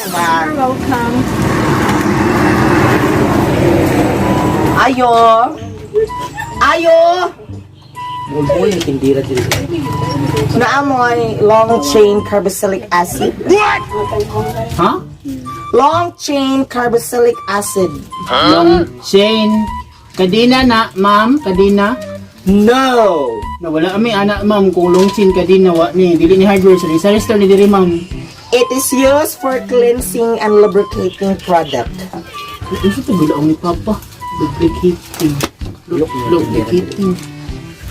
You're welcome. Ayo. Bulbul yung tindira dito. Naamoy long chain carboxylic acid. What? Ha? Long chain carboxylic acid. Long chain. Kadina na, ma'am. Kadina. No. Nawala kami anak, ma'am. Kung long chain kadina, wa ni. Dili ni hardware. Sa restore ni diri, ma'am. It is used for cleansing and lubricating product. Ano ito bilaong ni Papa? Lubricating. Lubricating.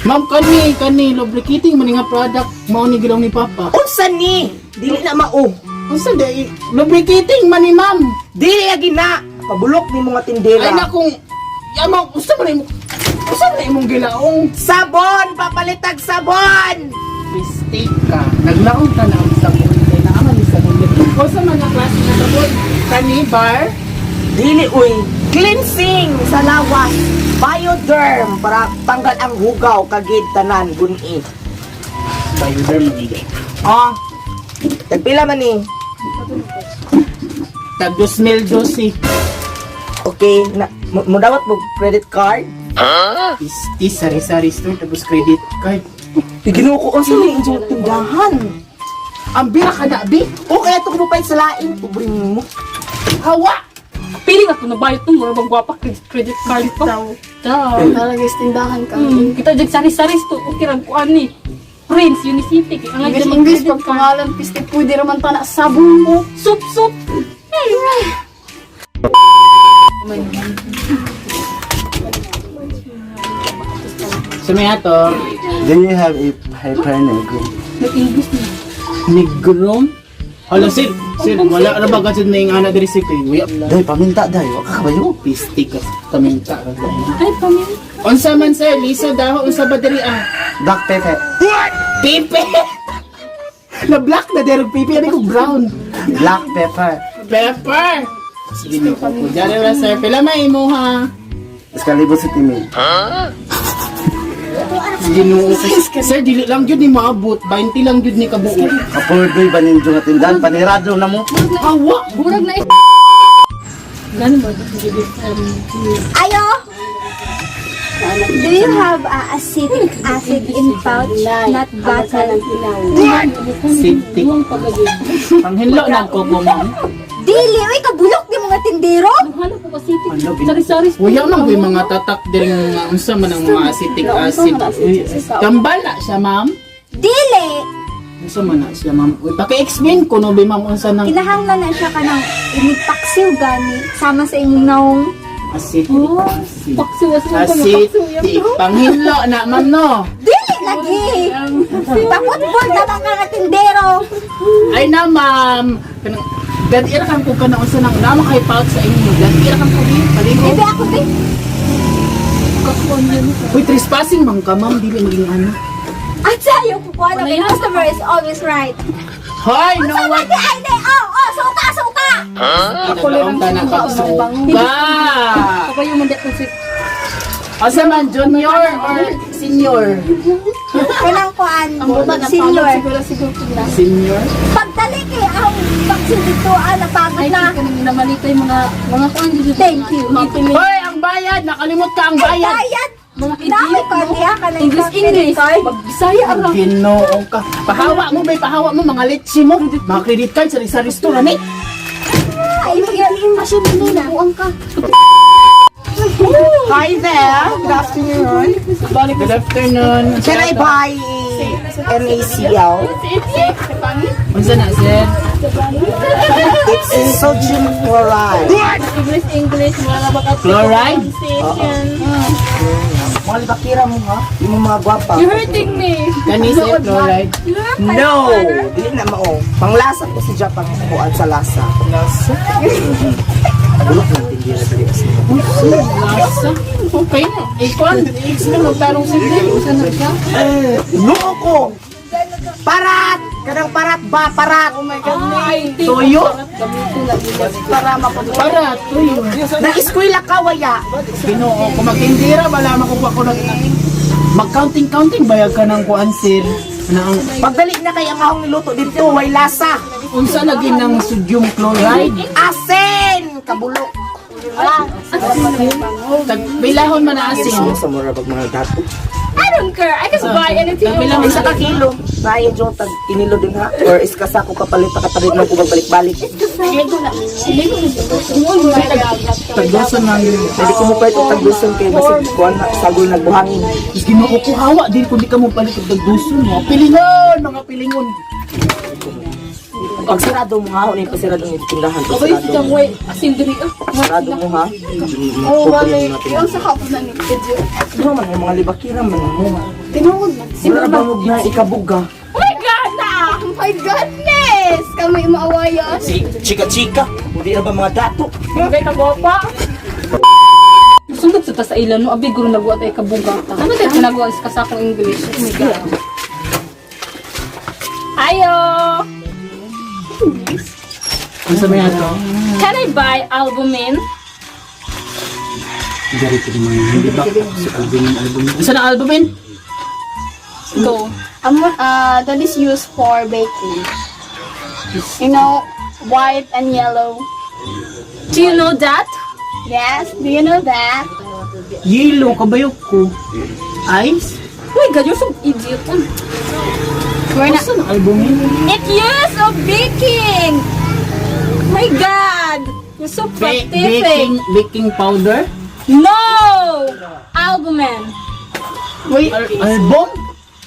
Ma'am, kani, lubricating man nga product. Mao ni gilaong ni Papa. Unsa ni? Dili na mao. Unsa day? Lubricating man ni ma'am. Dili lagi na. Pabulok ni mga tindera. Ay nakong yamang usa man imong usa man imong gilaong Sabon, papalitag sabon. mistake ka. Naglaong ka na og sabon kay naaman ni sabon. Usa man nga klase na sabon? Kani bar? Dili uy. Cleansing sa lawas. Bioderm para tanggal ang hugaw kagid tanan guni. Bioderm ni. Ah. Tagpila man ni? Tag 2,012. Okay, na mo dapat mo credit card? Is sari-sari store tapos credit card. Ginuo ko unsa may injong tindahan. Ang bira ka na bi? O kaya ito mo pa sa lain, pobre mo. Hawa. Piling ako na bayot nung mga gwapa credit card pa. Daw. Talaga istindahan ka. Kita jag sari-sari to. Okay lang kuan ni. Prince Unicity. Ang English, mga English, credit pag card. pangalan, piste, pwede naman ta na sabon mo. Soup. Sa may ato, Do you have a hypernegro? Nag-English na. Negrom. Hala sir, wala ra ba gud na yung ana diri sir kay uya. Day, paminta day. Waka ka ba yun? Pistik ka kaminta ra. Ay, pamilya. Unsa man sir, Lisa daho unsa ba diri ah? Black pepper. Pipi. Na black na derog pipi ani ko brown. Black pepper. Pepper. Sige ni ko. Dali ra sir, pila may imo ha. Escalibo si Timmy. Ginoo sir, dili lang jud ni maabot, 20 lang jud ni kabuo. Kapurdoy ba ninyo nga tindahan? Panirado na mo. Hawa. Burag na Ganun ba? Ayo! Do you have acetic acid in pouch, not bottle? Safety. Panghinlo na ko mo ma'am. Dili, uy, kabulok ni mga tindero! Hanap ko kasi sari-sari. Uya man ko'y mga tatak diri nga unsa man ang mga acetic acid. Kambala siya ma'am. Dili! Unsa man na siya ma'am? Uy, paki-explain ko no bi ma'am unsa nang Kinahanglan na siya ka ng inipaksiw gani, sama sa inyong naong. acetic acid. Paksiwas mo ko. Acetic. Panghinlo na ma'am no. Dili lagi! Pakutbol na mga tindero! Ay na ma'am. Gadira kan ko kana unsa nang nama kay pouch sa inyo. Gadira kan ko bi paligo. Bebe ako din! Uy, trespassing man ka ma'am, dili maging ano. At sa'yo, kukuha na yung customer is always right. Hoy, no So, what? lagi ay di! Oh, suka! Ako lang ka na kasuka. Ako yung mandat ko si Asa man, junior or senior? Kanang kuan, senior. senior. Siguro. Senior? Pagdali kay ang vaccine dito, napagod Ay, na. namalito yung mga kuan dito. Thank you. Hoy, ang bayad! Nakalimot ka ang bayad! Bayad! Mga Dami ko, diya ka na English. Magbisaya ara. Ginoo ka. Pahawa mo, bay, pahawa mo, mga litsi mo. Mga credit card sa restaurant eh. Ay, magiging masin nila. Buang ka. Hi there. Good afternoon. Good afternoon. Can I buy NaCl? Unsa na, sir? It's sodium chloride. English. Wala ba ka? Chloride? Mga libakira mo ha? Yung mga gwapa. You're hurting me. Kani, sir, chloride? No! Dili na mao. Panglasa ko si Japan kuan sa lasa. Lasa? Bulok ng tindira dali as. Lasa? Okay na. Ikaw, explain mo, tarong sir. Unsa na ka? Noo ko! Parat! Kanang parat ba? Parat! Oh my God. Tuyo? Para, tuyo. Na-eskwela ka waya. Ginoo, kung magtindira, wala makukuha ko ng mag-counting bayag ka ng kuan, sir. Na ang Pagdali na kay ang akong niluto dito, way lasa. Unsa lagi ng sodium chloride? Asin! Kabulok. Bilahon man na asin. Sa mura bag mga dato. I don't care. I can buy anything you Bilang want. Isa ka kilo. Ryan Jong tag kinilo din ha. Or iskasa ko kapalit pa katarin lang ko magbalik-balik. Tagdosan na yun. Hindi ko mo pa ito tagduson kay basig kuan na sagol nagbuhangin. Is ginoo ko hawa din kung di ka mo palit og dagduson. Mga pilingon, mga pilingon. Pag sarado mo ha, ulit pa sarado ng tindahan. Pag Okay, sarado siyang mo. way. Asin diri. Sarado mo ha. Oh, wali. Yung sa kapos na ni video. Ano man yung mga libakira man mo. Tinuod na. Wala ba mo na ikabuga? Oh my God! Oh my goodness! Kamay maawayas. Si chika-chika. Hindi na ba mga dato? Bagay ka guwapa. Sundot sa ilan no, abi guro nagwa tay kabugata. Ano tayo ginagawa sa kasakong English? Oh my God. Ayo! Ano sa mga to? Can I buy albumin? Dari ko naman. Hindi ba? Si albumin. Isa na albumin? Go. That is used for baking. You know, white and yellow. Do you know that? Yes, do you know that? Yelo, kabayok ko. Ice? Oh my God, you're so idiot. We're not. Isa na albumin? It used of baking! My God! You're so pathetic! Baking powder? No! Albumin. Album?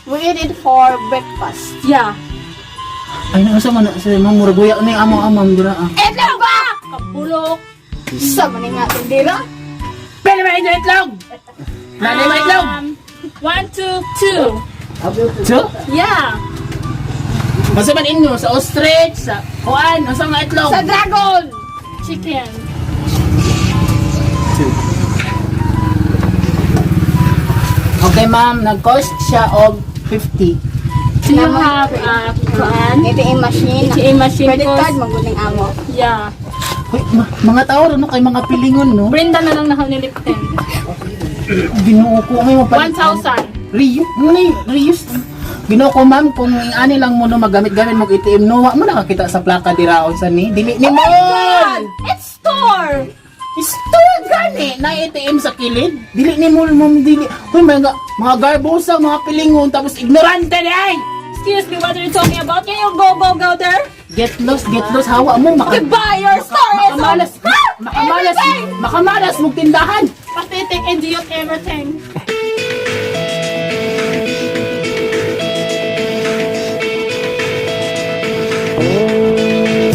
We eat it for breakfast. Yeah. Ay, nasa man sa mga muraguya na yung amang-amang dira ah. Itlog ba? Kapulok. Sa maning nga tindira. Pwede ba ito itlog? Nanay ba itlog? 1, 2, 2. So? Yeah. Masa man inyo sa ostrich, sa kuan, nasa mga itlog? Sa dragon! Chicken. Okay ma'am, nag-cost siya og 50. Do you have ATM machine. ATM machine Credit cost? card, maguling amo. Yeah. Hoy, mga tao no kay mga pilingon no. Brenda na lang niliptin. Ginoo ko may mapalit. 1,000. Reuse. Ginoo ko ma'am kung ani lang mo no magamit-gamit mo ATM no wa mo nakakita sa plaka diraon sa ni. Dili ni mo. It's store. Store gani na ATM sa kilid. Dili ni mo dili. Hoy mga garbosa, mga pilingon tapos ignorante ni ay. Excuse me, what are you talking about? Can you go there? Get lost, hawa mo Goodbye, your store is makamalas mo tindahan. pathetic, idiot, everything.